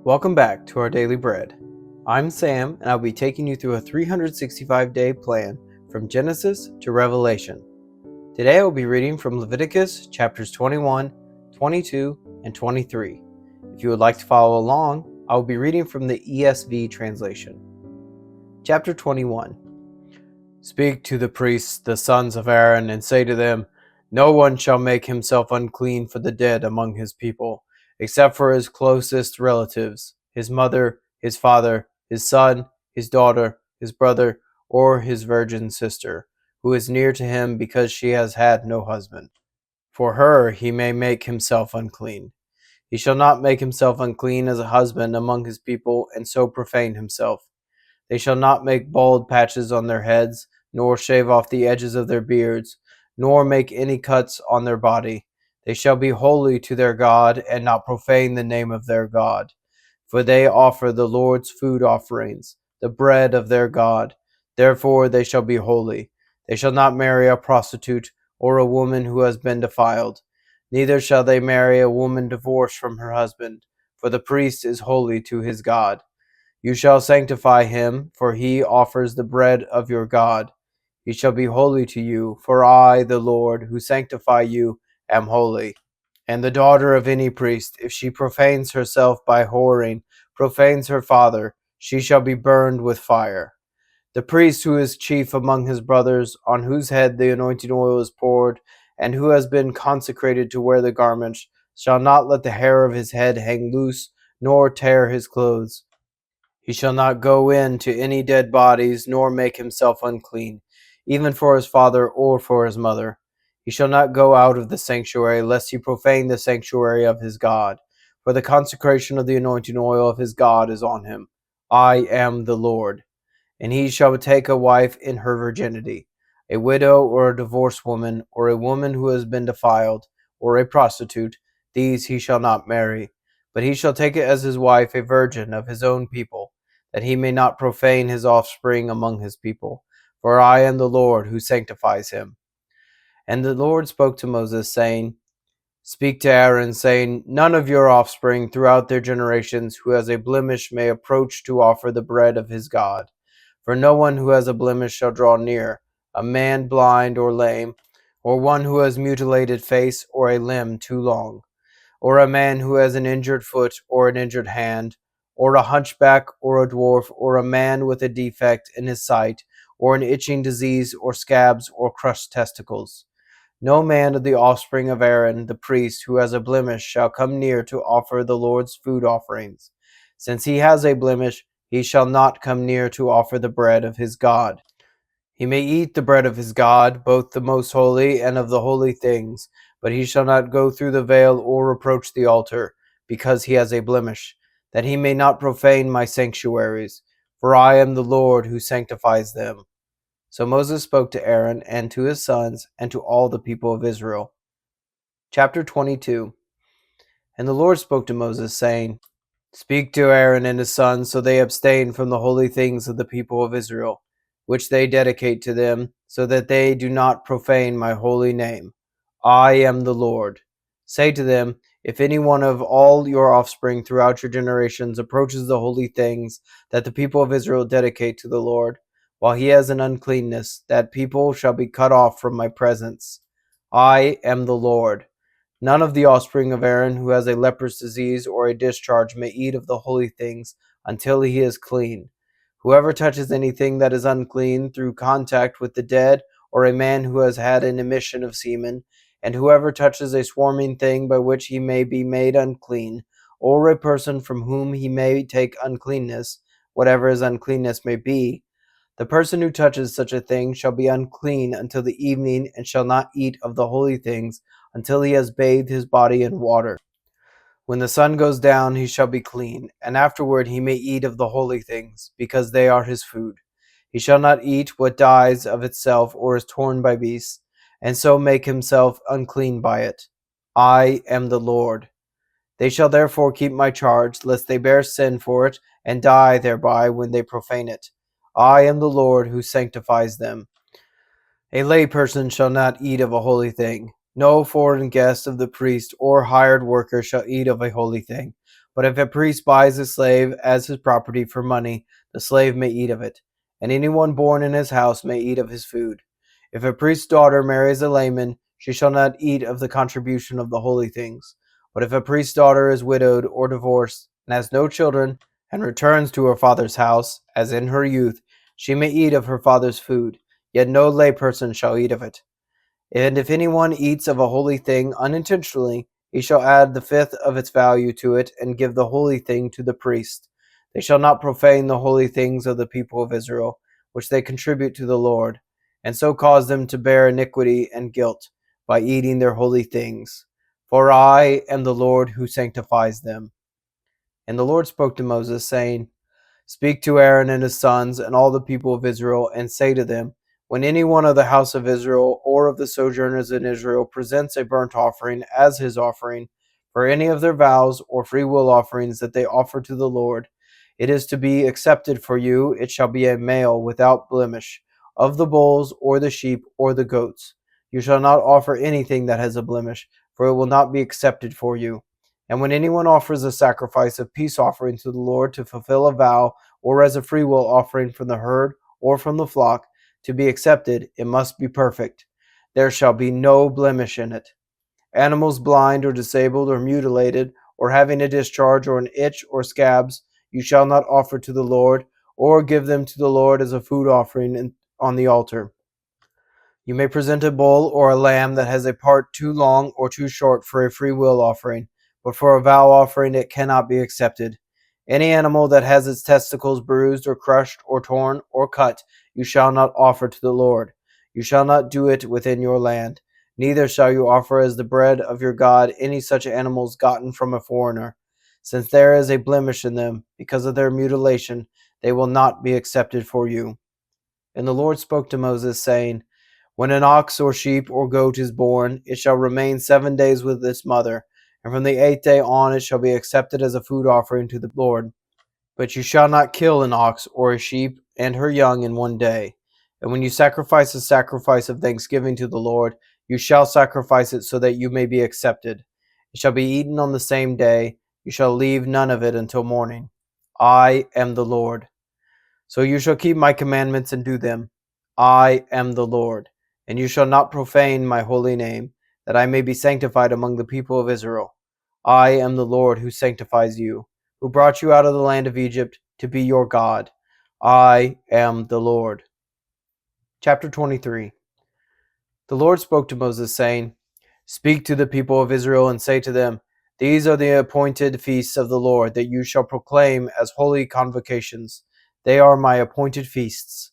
Welcome back to our Daily Bread. I'm Sam, and I'll be taking you through a 365-day plan from Genesis to Revelation. Today I will be reading from Leviticus chapters 21, 22, and 23. If you would like to follow along, I will be reading from the ESV translation. Chapter 21. Speak to the priests, the sons of Aaron, and say to them, "No one shall make himself unclean for the dead among his people, except for his closest relatives, his mother, his father, his son, his daughter, his brother, or his virgin sister, who is near to him because she has had no husband. For her he may make himself unclean. He shall not make himself unclean as a husband among his people, and so profane himself. They shall not make bald patches on their heads, nor shave off the edges of their beards, nor make any cuts on their body. They shall be holy to their God, and not profane the name of their God. For they offer the Lord's food offerings, the bread of their God. Therefore they shall be holy. They shall not marry a prostitute, or a woman who has been defiled. Neither shall they marry a woman divorced from her husband, for the priest is holy to his God. You shall sanctify him, for he offers the bread of your God. He shall be holy to you, for I, the Lord, who sanctify you, am holy. And the daughter of any priest, if she profanes herself by whoring, profanes her father, she shall be burned with fire. The priest who is chief among his brothers, on whose head the anointing oil is poured, and who has been consecrated to wear the garments, shall not let the hair of his head hang loose, nor tear his clothes. He shall not go in to any dead bodies, nor make himself unclean, even for his father or for his mother. He shall not go out of the sanctuary, lest he profane the sanctuary of his God. For the consecration of the anointing oil of his God is on him. I am the Lord. And he shall take a wife in her virginity, a widow or a divorced woman, or a woman who has been defiled, or a prostitute. These he shall not marry. But he shall take it as his wife a virgin of his own people, that he may not profane his offspring among his people. For I am the Lord who sanctifies him. And the Lord spoke to Moses, saying, Speak to Aaron, saying, None of your offspring throughout their generations who has a blemish may approach to offer the bread of his God. For no one who has a blemish shall draw near, a man blind or lame, or one who has mutilated face or a limb too long, or a man who has an injured foot or an injured hand, or a hunchback or a dwarf, or a man with a defect in his sight, or an itching disease, or scabs, or crushed testicles. No man of the offspring of Aaron the priest who has a blemish shall come near to offer the Lord's food offerings. Since he has a blemish, he shall not come near to offer the bread of his God. He may eat the bread of his God, both the most holy and of the holy things, but he shall not go through the veil or approach the altar, because he has a blemish, that he may not profane my sanctuaries, for I am the Lord who sanctifies them. So Moses spoke to Aaron and to his sons and to all the people of Israel. Chapter 22. And the Lord spoke to Moses, saying, Speak to Aaron and his sons, so they abstain from the holy things of the people of Israel, which they dedicate to them, so that they do not profane my holy name. I am the Lord. Say to them, if any one of all your offspring throughout your generations approaches the holy things that the people of Israel dedicate to the Lord, while he has an uncleanness, that people shall be cut off from my presence. I am the Lord. None of the offspring of Aaron who has a leprous disease or a discharge may eat of the holy things until he is clean. Whoever touches anything that is unclean through contact with the dead, or a man who has had an emission of semen, and whoever touches a swarming thing by which he may be made unclean, or a person from whom he may take uncleanness, whatever his uncleanness may be, the person who touches such a thing shall be unclean until the evening, and shall not eat of the holy things until he has bathed his body in water. When the sun goes down, he shall be clean, and afterward he may eat of the holy things, because they are his food. He shall not eat what dies of itself or is torn by beasts, and so make himself unclean by it. I am the Lord. They shall therefore keep my charge, lest they bear sin for it, and die thereby when they profane it. I am the Lord who sanctifies them. A lay person shall not eat of a holy thing. No foreign guest of the priest or hired worker shall eat of a holy thing. But if a priest buys a slave as his property for money, the slave may eat of it, and anyone born in his house may eat of his food. If a priest's daughter marries a layman, she shall not eat of the contribution of the holy things. But if a priest's daughter is widowed or divorced, and has no children, and returns to her father's house, as in her youth, she may eat of her father's food, yet no lay person shall eat of it. And if anyone eats of a holy thing unintentionally, he shall add the fifth of its value to it, and give the holy thing to the priest. They shall not profane the holy things of the people of Israel, which they contribute to the Lord, and so cause them to bear iniquity and guilt by eating their holy things. For I am the Lord who sanctifies them. And the Lord spoke to Moses, saying, Speak to Aaron and his sons and all the people of Israel, and say to them, When any one of the house of Israel or of the sojourners in Israel presents a burnt offering as his offering for any of their vows or free will offerings that they offer to the Lord, it is to be accepted for you. It shall be a male without blemish, of the bulls or the sheep or the goats. You shall not offer anything that has a blemish, for it will not be accepted for you. And when anyone offers a sacrifice of peace offering to the Lord to fulfill a vow, or as a freewill offering from the herd or from the flock, to be accepted, it must be perfect. There shall be no blemish in it. Animals blind or disabled or mutilated, or having a discharge or an itch or scabs, you shall not offer to the Lord, or give them to the Lord as a food offering on the altar. You may present a bull or a lamb that has a part too long or too short for a free will offering, but for a vow offering it cannot be accepted. Any animal that has its testicles bruised or crushed or torn or cut, you shall not offer to the Lord. You shall not do it within your land. Neither shall you offer as the bread of your God any such animals gotten from a foreigner. Since there is a blemish in them, because of their mutilation, they will not be accepted for you. And the Lord spoke to Moses, saying, When an ox or sheep or goat is born, it shall remain 7 days with its mother, and from the 8th day on it shall be accepted as a food offering to the Lord. But you shall not kill an ox or a sheep and her young in 1 day. And when you sacrifice a sacrifice of thanksgiving to the Lord, you shall sacrifice it so that you may be accepted. It shall be eaten on the same day. You shall leave none of it until morning. I am the Lord. So you shall keep my commandments and do them. I am the Lord. And you shall not profane my holy name, that I may be sanctified among the people of Israel. I am the Lord who sanctifies you, who brought you out of the land of Egypt to be your God. I am the Lord. Chapter 23. The Lord spoke to Moses, saying, Speak to the people of Israel and say to them, These are the appointed feasts of the Lord that you shall proclaim as holy convocations. They are my appointed feasts.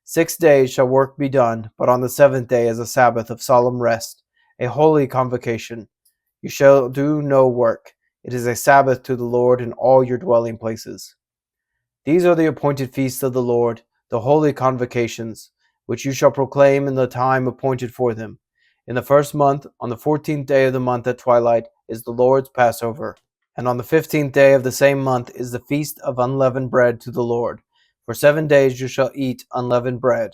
6 days shall work be done, but on the 7th day is a Sabbath of solemn rest, a holy convocation. You shall do no work. It is a Sabbath to the Lord in all your dwelling places. These are the appointed feasts of the Lord, the holy convocations, which you shall proclaim in the time appointed for them. In the 1st month, on the 14th day of the month at twilight, is the Lord's Passover. And on the 15th day of the same month is the feast of unleavened bread to the Lord. For 7 days you shall eat unleavened bread.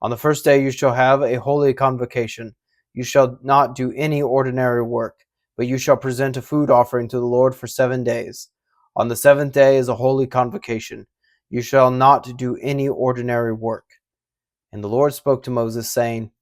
On the 1st day you shall have a holy convocation. You shall not do any ordinary work, but you shall present a food offering to the Lord for 7 days. On the 7th day is a holy convocation. You shall not do any ordinary work. And the Lord spoke to Moses, saying,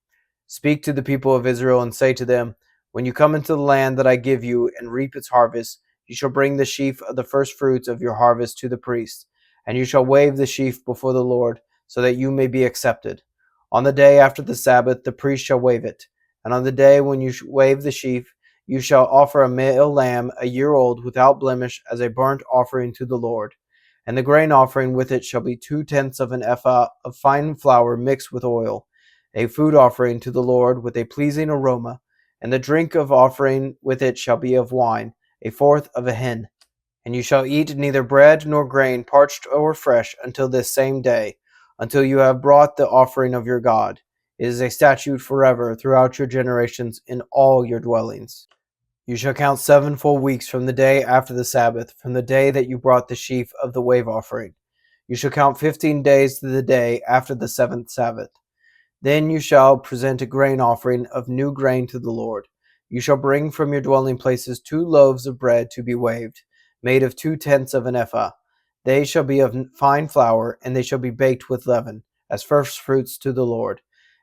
Speak to the people of Israel and say to them, When you come into the land that I give you and reap its harvest, you shall bring the sheaf of the first fruits of your harvest to the priest, and you shall wave the sheaf before the Lord, so that you may be accepted. On the day after the Sabbath, the priest shall wave it, and on the day when you wave the sheaf, you shall offer a male lamb a year old without blemish as a burnt offering to the Lord. And the grain offering with it shall be 2/10 of an ephah of fine flour mixed with oil, a food offering to the Lord with a pleasing aroma. And the drink of offering with it shall be of wine, 1/4 of a hin. And you shall eat neither bread nor grain, parched or fresh, until this same day, until you have brought the offering of your God. It is a statute forever throughout your generations in all your dwellings. You shall count 7 full weeks from the day after the Sabbath, from the day that you brought the sheaf of the wave offering. You shall count 15 days to the day after the 7th Sabbath. Then you shall present a grain offering of new grain to the Lord. You shall bring from your dwelling places 2 loaves of bread to be waved. made of 2/10 of an ephah. They shall be of fine flour, and they shall be baked with leaven, as first fruits to the Lord.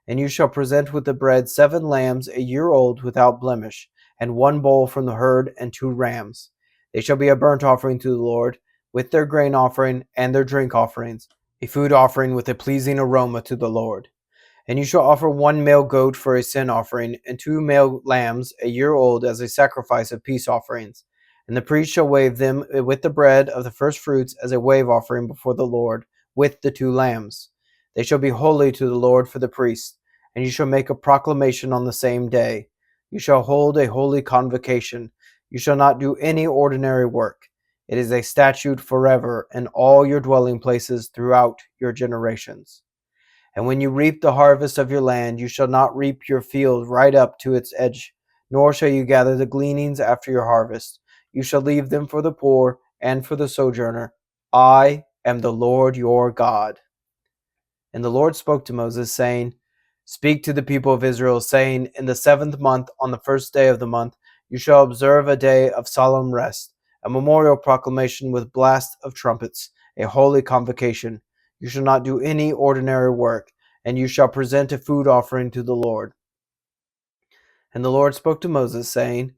And you shall present with the bread 7 lambs a year old without blemish, and 1 bull from the herd, and 2 rams. They shall be a burnt offering to the Lord, with their grain offering and their drink offerings, a food offering with a pleasing aroma to the Lord. And you shall offer 1 male goat for a sin offering, and 2 male lambs a year old as a sacrifice of peace offerings. And the priest shall wave them with the bread of the first fruits as a wave offering before the Lord, with the 2 lambs. They shall be holy to the Lord for the priest, and you shall make a proclamation on the same day. You shall hold a holy convocation. You shall not do any ordinary work. It is a statute forever in all your dwelling places throughout your generations. And when you reap the harvest of your land, you shall not reap your field right up to its edge, nor shall you gather the gleanings after your harvest. You shall leave them for the poor and for the sojourner. I am the Lord your God. And the Lord spoke to Moses, saying, Speak to the people of Israel, saying, In the 7th month, on the 1st day of the month, you shall observe a day of solemn rest, a memorial proclamation with blast of trumpets, a holy convocation. You shall not do any ordinary work, and you shall present a food offering to the Lord. And the Lord spoke to Moses, saying,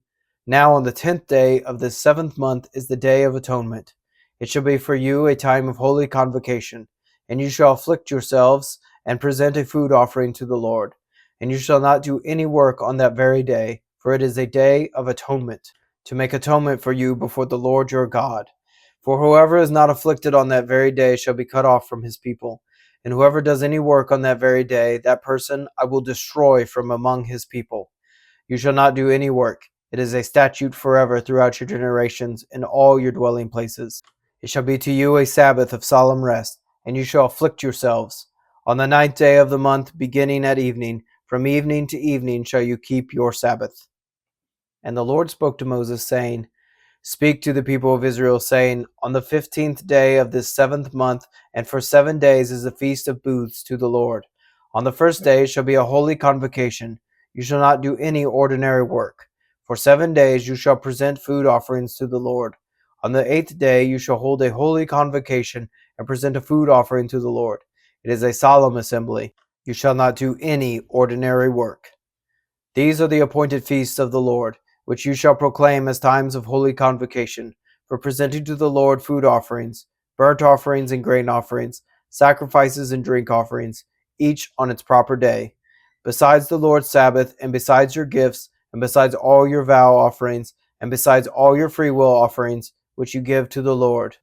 Now on the 10th day of this 7th month is the day of atonement. It shall be for you a time of holy convocation, and you shall afflict yourselves and present a food offering to the Lord. And you shall not do any work on that very day, for it is a day of atonement, to make atonement for you before the Lord your God. For whoever is not afflicted on that very day shall be cut off from his people. And whoever does any work on that very day, that person I will destroy from among his people. You shall not do any work. It is a statute forever throughout your generations in all your dwelling places. It shall be to you a Sabbath of solemn rest, and you shall afflict yourselves. On the 9th day of the month, beginning at evening, from evening to evening shall you keep your Sabbath. And the Lord spoke to Moses, saying, Speak to the people of Israel, saying, On the 15th day of this 7th month, and for 7 days is the feast of booths to the Lord. On the 1st day shall be a holy convocation. You shall not do any ordinary work. For 7 days you shall present food offerings to the Lord. On the 8th day you shall hold a holy convocation and present a food offering to the Lord. It is a solemn assembly. You shall not do any ordinary work. These are the appointed feasts of the Lord, which you shall proclaim as times of holy convocation, for presenting to the Lord food offerings, burnt offerings and grain offerings, sacrifices and drink offerings, each on its proper day. Besides the Lord's Sabbath, and besides your gifts, and besides all your vow offerings, and besides all your freewill offerings, which you give to the Lord.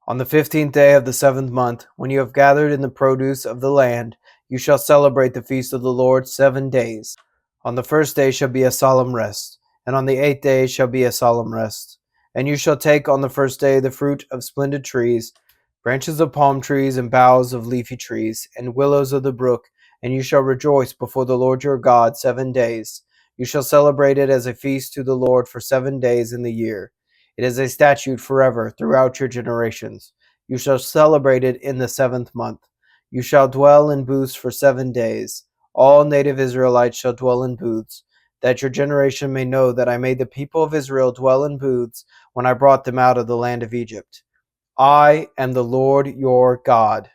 On the 15th day of the 7th month, when you have gathered in the produce of the land, you shall celebrate the feast of the Lord 7 days. On the 1st day shall be a solemn rest, and on the 8th day shall be a solemn rest. And you shall take on the 1st day the fruit of splendid trees, branches of palm trees, and boughs of leafy trees, and willows of the brook, and you shall rejoice before the Lord your God 7 days. You shall celebrate it as a feast to the Lord for 7 days in the year. It is a statute forever throughout your generations. You shall celebrate it in the 7th month. You shall dwell in booths for 7 days. All native Israelites shall dwell in booths, that your generation may know that I made the people of Israel dwell in booths when I brought them out of the land of Egypt. I am the Lord your God.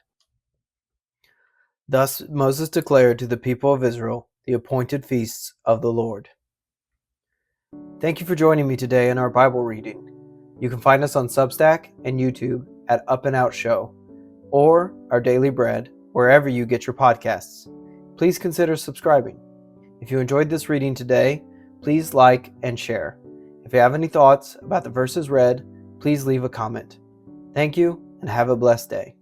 Thus Moses declared to the people of Israel the appointed feasts of the Lord. Thank you for joining me today in our Bible reading. You can find us on Substack and YouTube at Up+Out Show, or Our Daily Bread, wherever you get your podcasts. Please consider subscribing. If you enjoyed this reading today, please like and share. If you have any thoughts about the verses read, please leave a comment. Thank you, and have a blessed day.